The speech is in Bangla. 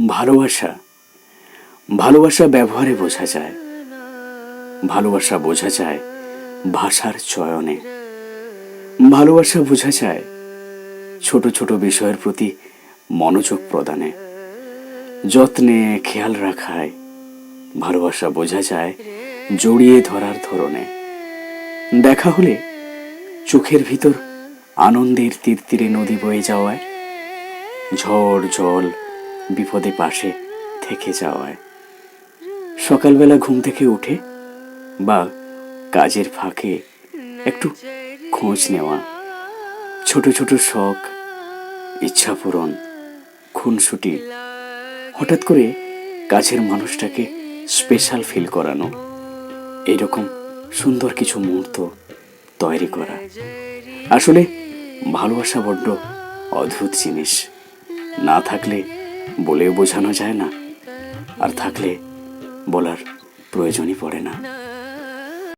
ভালোবাসা ভালোবাসা ব্যবহারে বোঝা যায়। ভালোবাসা বোঝা যায় ভাষার চয়নে। ভালোবাসা বোঝা যায় ছোট ছোট বিষয়ের প্রতি মনোযোগ প্রদানে, যত্নে খেয়াল রাখায়। ভালোবাসা বোঝা যায় জড়িয়ে ধরার ধরনে। দেখা হলে চোখের ভিতর আনন্দের তীর তীরে নদী বয়ে যাওয়ায়, ঝড় জল বিপদে পাশে থেকে যাওয়ায়, সকালবেলা ঘুম থেকে উঠে বা কাজের ফাঁকে একটু খোঁজ নেওয়া, ছোট ছোট শখ, ইচ্ছা পূরণ, খুনসুটি, হঠাৎ করে কাছের মানুষটাকে স্পেশাল ফিল করানো, এইরকম সুন্দর কিছু মুহূর্ত তৈরি করা। আসলে ভালোবাসা বড্ড অদ্ভুত জিনিস। না থাকলে বলেও বোঝানো যায় না, আর থাকলে বলার প্রয়োজনই পড়ে না।